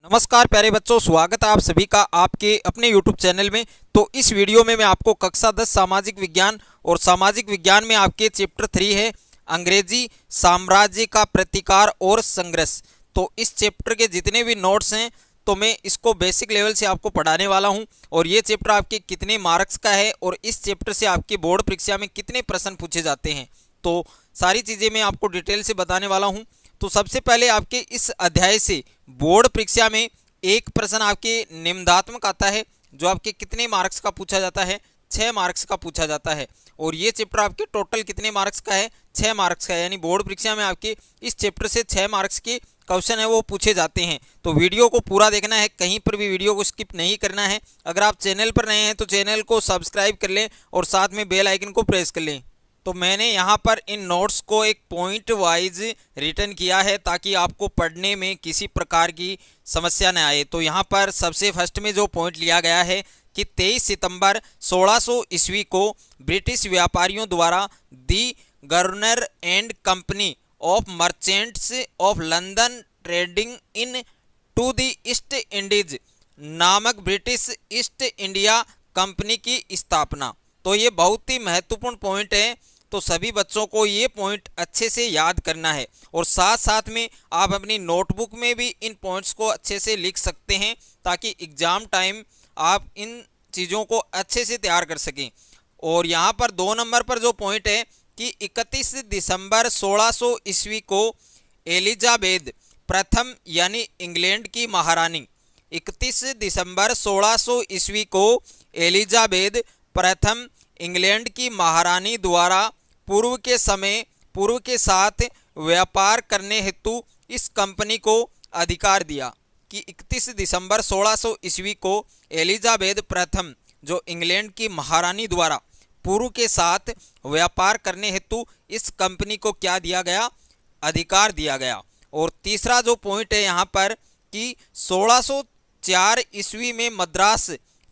नमस्कार प्यारे बच्चों, स्वागत है आप सभी का आपके अपने YouTube चैनल में। तो इस वीडियो में मैं आपको कक्षा 10 सामाजिक विज्ञान और सामाजिक विज्ञान में आपके चैप्टर 3 है अंग्रेजी साम्राज्य का प्रतिकार और संघर्ष। तो इस चैप्टर के जितने भी नोट्स हैं तो मैं इसको बेसिक लेवल से आपको पढ़ाने वाला हूं। और ये चैप्टर आपके कितने मार्क्स का है और इस चैप्टर से आपकी बोर्ड परीक्षा में कितने प्रश्न पूछे जाते हैं, तो सारी चीज़ें मैं आपको डिटेल से बताने वाला हूँ। तो सबसे पहले आपके इस अध्याय से बोर्ड परीक्षा में एक प्रश्न आपके निम्नात्मक आता है, जो आपके कितने मार्क्स का पूछा जाता है, 6 मार्क्स का पूछा जाता है। और ये चैप्टर आपके टोटल कितने मार्क्स का है, 6 मार्क्स का है। यानी बोर्ड परीक्षा में आपके इस चैप्टर से 6 मार्क्स के क्वेश्चन है वो पूछे जाते हैं। तो वीडियो को पूरा देखना है, कहीं पर भी वीडियो को स्किप नहीं करना है। अगर आप चैनल पर नए हैं तो चैनल को सब्सक्राइब कर लें और साथ में बेल आइकन को प्रेस कर लें। तो मैंने यहाँ पर इन नोट्स को एक पॉइंट वाइज रिटर्न किया है ताकि आपको पढ़ने में किसी प्रकार की समस्या न आए। तो यहाँ पर सबसे फर्स्ट में जो पॉइंट लिया गया है कि 23 सितंबर 1600 ईस्वी को ब्रिटिश व्यापारियों द्वारा the governor and company of merchants of London trading into the East Indies नामक ब्रिटिश ईस्ट इंडिया कंपनी की स्थापना। तो ये बहुत ही महत्वपूर्ण पॉइंट है, तो सभी बच्चों को ये पॉइंट अच्छे से याद करना है। और साथ साथ में आप अपनी नोटबुक में भी इन पॉइंट्स को अच्छे से लिख सकते हैं ताकि एग्ज़ाम टाइम आप इन चीज़ों को अच्छे से तैयार कर सकें। और यहाँ पर 2 नंबर पर जो पॉइंट है कि 31 दिसंबर 1600 ईस्वी को एलिजाबेथ प्रथम यानी इंग्लैंड की महारानी, 31 दिसंबर 1600 ईस्वी को एलिजाबेथ प्रथम इंग्लैंड की महारानी द्वारा पूर्व के साथ व्यापार करने हेतु इस कंपनी को अधिकार दिया। कि 31 दिसंबर 1600 ईस्वी को एलिजाबेथ प्रथम जो इंग्लैंड की महारानी द्वारा पूर्व के साथ व्यापार करने हेतु इस कंपनी को क्या दिया गया, अधिकार दिया गया। और तीसरा जो पॉइंट है यहाँ पर कि 1604 ईस्वी में मद्रास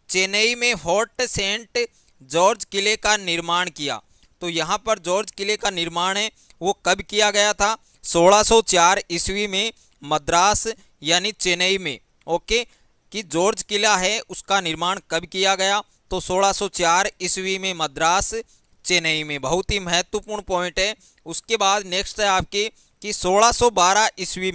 चेन्नई में फोर्ट सेंट जॉर्ज किले का निर्माण किया। तो यहाँ पर जॉर्ज किले का निर्माण है वो कब किया गया था, 1604 ईस्वी में मद्रास यानी चेन्नई में। ओके, कि जॉर्ज किला है उसका निर्माण कब किया गया, तो 1604 ईस्वी में मद्रास चेन्नई में। बहुत ही महत्वपूर्ण पॉइंट है। उसके बाद नेक्स्ट है आपके कि 1612 ईस्वी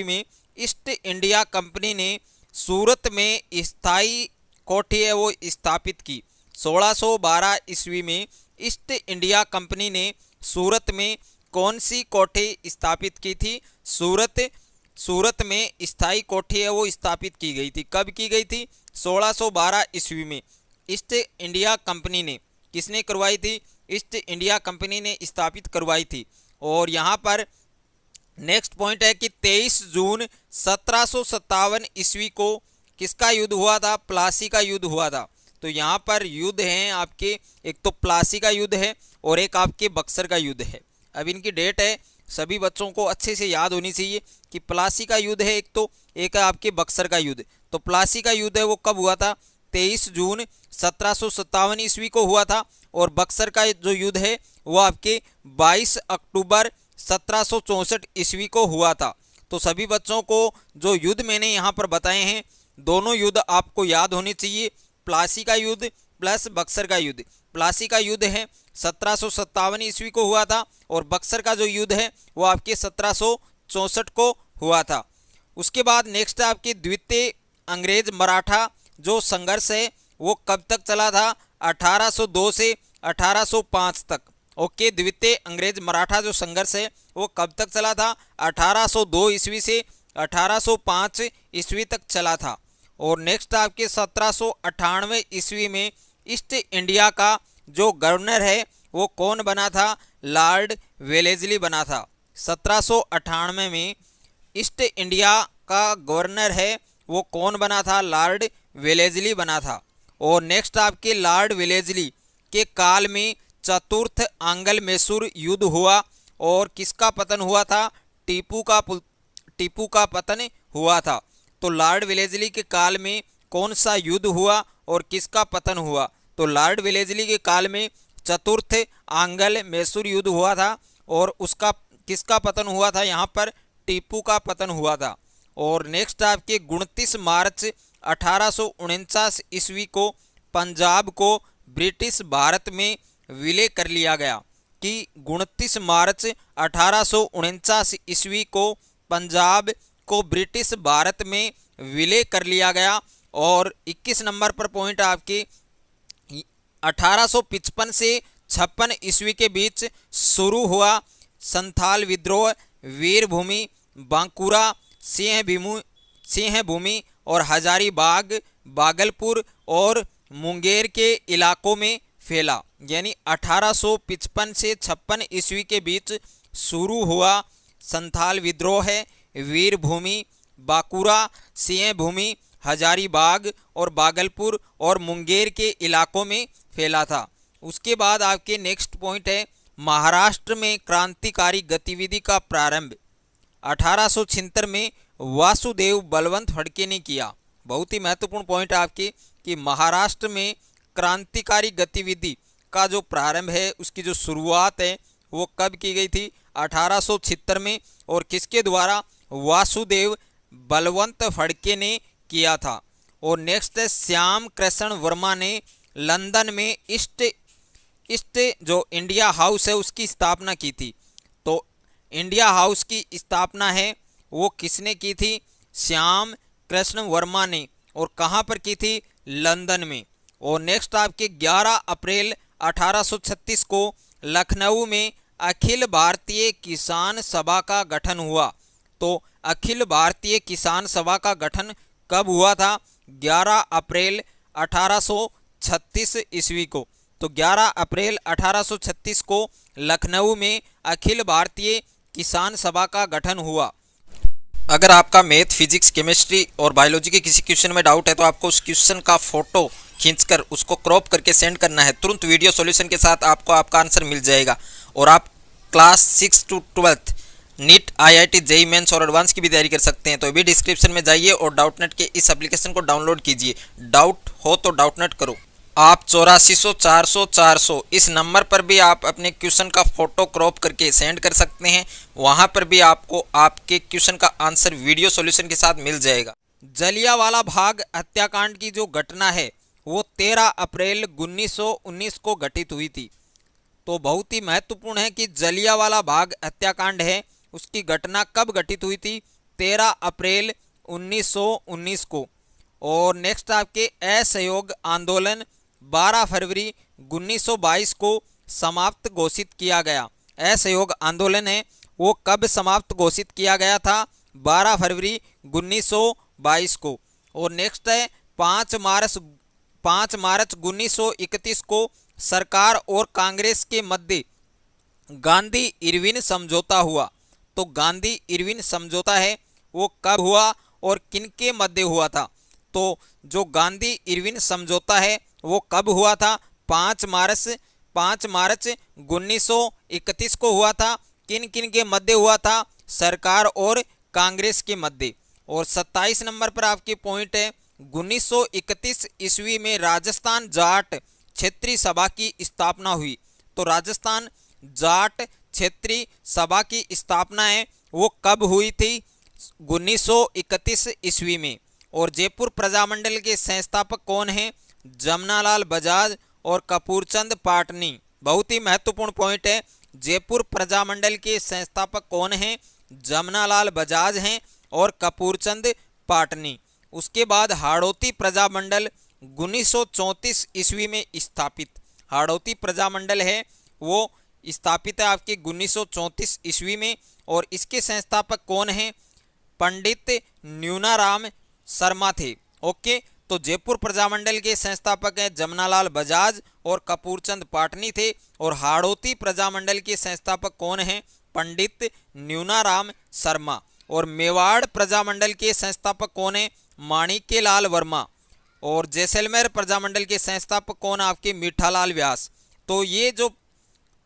में ईस्ट इंडिया कंपनी ने सूरत में स्थायी कोठी है वो स्थापित की। 1612 ईस्वी में ईस्ट इंडिया कंपनी ने सूरत में कौन सी कोठी स्थापित की थी, सूरत में स्थायी कोठी है वो स्थापित की गई थी। कब की गई थी, 1612 ईस्वी में ईस्ट इंडिया कंपनी ने, किसने करवाई थी, ईस्ट इंडिया कंपनी ने स्थापित करवाई थी। और यहाँ पर नेक्स्ट पॉइंट है कि 23 जून 1757 ईस्वी को किसका युद्ध हुआ था, प्लासी का युद्ध हुआ था। तो यहाँ पर युद्ध हैं आपके, एक तो प्लासी का युद्ध है और एक आपके बक्सर का युद्ध है। अब इनकी डेट है सभी बच्चों को अच्छे से याद होनी चाहिए कि प्लासी का युद्ध है एक तो, एक है आपके बक्सर का युद्ध। तो प्लासी का युद्ध है वो कब हुआ था, 23 जून 1757 ईस्वी को हुआ था। और बक्सर का जो युद्ध है वो आपके 22 अक्टूबर 1764 ईस्वी को हुआ था। तो सभी बच्चों को जो युद्ध मैंने यहाँ पर बताए हैं दोनों युद्ध आपको याद होने चाहिए, प्लासी का युद्ध प्लस बक्सर का युद्ध। प्लासी का युद्ध है 1757 ईस्वी को हुआ था और बक्सर का जो युद्ध है वो आपके 1764 को हुआ था। उसके बाद नेक्स्ट आपके द्वितीय अंग्रेज मराठा जो संघर्ष है वो कब तक चला था, 1802 से 1805 तक। ओके, द्वितीय अंग्रेज मराठा जो संघर्ष है वो कब तक चला था, 1802 ईस्वी से 1805 ईस्वी तक चला था। और नेक्स्ट आपके 1798 ईस्वी में ईस्ट इंडिया का जो गवर्नर है वो कौन बना था, लॉर्ड वेलेस्ली बना था। 1798 में ईस्ट इंडिया का गवर्नर है वो कौन बना था, लॉर्ड वेलेस्ली बना था। और नेक्स्ट आपके लॉर्ड वेलेस्ली के काल में चतुर्थ आंग्ल मैसूर युद्ध हुआ और किसका पतन हुआ था, टीपू का पतन हुआ था। तो लॉर्ड वेलेस्ली के काल में कौन सा युद्ध हुआ और किसका पतन हुआ, तो लॉर्ड वेलेस्ली के काल में चतुर्थ आंग्ल मैसूर युद्ध हुआ था और उसका किसका पतन हुआ था, यहाँ पर टीपू का पतन हुआ था। और नेक्स्ट आपके 29 मार्च 1849 ईस्वी को पंजाब को ब्रिटिश भारत में विलय कर लिया गया। कि 29 मार्च 1849 ईस्वी को पंजाब को ब्रिटिश भारत में विलय कर लिया गया। और 21 नंबर पर पॉइंट आपके 1855 से 56 ईस्वी के बीच शुरू हुआ संथाल विद्रोह वीरभूमि, बांकुरा, सिंहभूमि और हजारीबाग, भागलपुर और मुंगेर के इलाकों में फैला। यानी 1855 से 56 ईस्वी के बीच शुरू हुआ संथाल विद्रोह है वीरभूमि, बांकुरा, सिंहभूमि, हजारीबाग और भागलपुर और मुंगेर के इलाकों में फैला था। उसके बाद आपके नेक्स्ट पॉइंट है महाराष्ट्र में क्रांतिकारी गतिविधि का प्रारंभ 1876 में वासुदेव बलवंत फड़के ने किया। बहुत ही महत्वपूर्ण पॉइंट आपके कि महाराष्ट्र में क्रांतिकारी गतिविधि का जो प्रारंभ है उसकी जो शुरुआत है वो कब की गई थी? 1876 में। और किसके द्वारा? वासुदेव बलवंत फड़के ने किया था। और नेक्स्ट है श्याम कृष्ण वर्मा ने लंदन में ईस्ट जो इंडिया हाउस है उसकी स्थापना की थी। तो इंडिया हाउस की स्थापना है वो किसने की थी? श्याम कृष्ण वर्मा ने। और कहाँ पर की थी? लंदन में। और नेक्स्ट आपके 11 अप्रैल 1836 को लखनऊ में अखिल भारतीय किसान सभा का गठन हुआ। तो अखिल भारतीय किसान सभा का गठन कब हुआ था? 11 अप्रैल 1836 ईस्वी को। तो 11 अप्रैल 1836 को लखनऊ में अखिल भारतीय किसान सभा का गठन हुआ। अगर आपका मैथ, फिजिक्स, केमिस्ट्री और बायोलॉजी के किसी क्वेश्चन में डाउट है तो आपको उस क्वेश्चन का फोटो खींचकर उसको क्रॉप करके सेंड करना है। तुरंत वीडियो सॉल्यूशन के साथ आपको आपका आंसर मिल जाएगा। और आप class 6 to 12 NEET, IIT, JEE mains और एडवांस की भी तैयारी कर सकते हैं। तो अभी डिस्क्रिप्शन में जाइए और डाउटनेट के इस एप्लीकेशन को डाउनलोड कीजिए। डाउट हो तो डाउटनेट करो। आप 8400 400 400 इस नंबर पर भी आप अपने क्वेश्चन का फोटो क्रॉप करके सेंड कर सकते हैं। वहां पर भी आपको आपके क्वेश्चन का आंसर वीडियो सॉल्यूशन के साथ मिल जाएगा। जलियांवाला बाग हत्याकांड की जो घटना है वो 13 अप्रैल 1919 को घटित हुई थी। तो बहुत ही महत्वपूर्ण है कि जलियांवाला बाग हत्याकांड है उसकी घटना कब घटित हुई थी? 13 अप्रैल 1919 को। और नेक्स्ट आपके असहयोग आंदोलन 12 फरवरी 1922 को समाप्त घोषित किया गया। असहयोग आंदोलन है वो कब समाप्त घोषित किया गया था? 12 फरवरी 1922 को। और नेक्स्ट है 5 मार्च 1931 को सरकार और कांग्रेस के मध्य गांधी इरविन समझौता हुआ। तो गांधी इरविन समझौता है वो कब हुआ और किनके मध्य हुआ था? तो जो गांधी इरविन समझौता है वो कब हुआ था? 5 मार्च 1931 को हुआ था। किन किन के मध्य हुआ था? सरकार और कांग्रेस के मध्य। और 27 नंबर पर आपके पॉइंट है 1931 ईस्वी में राजस्थान जाट क्षेत्रीय सभा की स्थापना हुई। तो राजस्थान जाट क्षेत्रीय सभा की स्थापना है वो कब हुई थी? 1931 ईस्वी में। और जयपुर प्रजामंडल के संस्थापक कौन हैं? जमनालाल बजाज और कपूरचंद पाटनी। बहुत ही महत्वपूर्ण पॉइंट है। जयपुर प्रजामंडल के संस्थापक कौन हैं? जमनालाल बजाज हैं और कपूरचंद पाटनी। उसके बाद हाड़ौती प्रजामंडल 1934 ईस्वी में स्थापित। हाड़ौती प्रजामंडल है वो स्थापित है आपके 1934 ईस्वी में। और इसके संस्थापक कौन हैं? पंडित न्यूनाराम शर्मा थे। ओके, तो जयपुर प्रजामंडल के संस्थापक हैं जमनालाल बजाज और कपूरचंद पाटनी थे। और हाड़ौती प्रजामंडल के संस्थापक कौन हैं? पंडित न्यूनाराम शर्मा। और मेवाड़ प्रजामंडल के संस्थापक कौन हैं? माणिक्यलाल वर्मा। और जैसलमेर प्रजामंडल के संस्थापक कौन? आपके मीठालाल व्यास। तो ये जो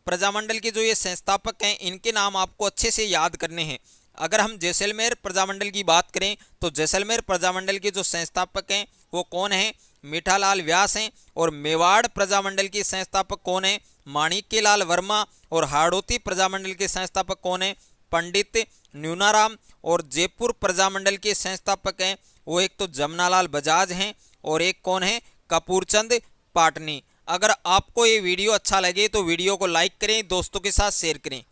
प्रजामंडल के जो ये संस्थापक हैं इनके नाम आपको अच्छे से याद करने हैं। अगर हम जैसलमेर प्रजामंडल की बात करें तो जैसलमेर प्रजामंडल के जो संस्थापक हैं वो कौन हैं? मीठालाल व्यास हैं। और मेवाड़ प्रजामंडल के संस्थापक कौन हैं? माणिक्यलाल वर्मा। और हाड़ौती प्रजामंडल के संस्थापक कौन हैं? पंडित न्यूनाराम और जयपुर प्रजामंडल के संस्थापक हैं वो एक तो जमनालाल बजाज हैं और एक कौन है, कपूरचंद पाटनी। अगर आपको ये वीडियो अच्छा लगे तो वीडियो को लाइक करें, दोस्तों के साथ शेयर करें।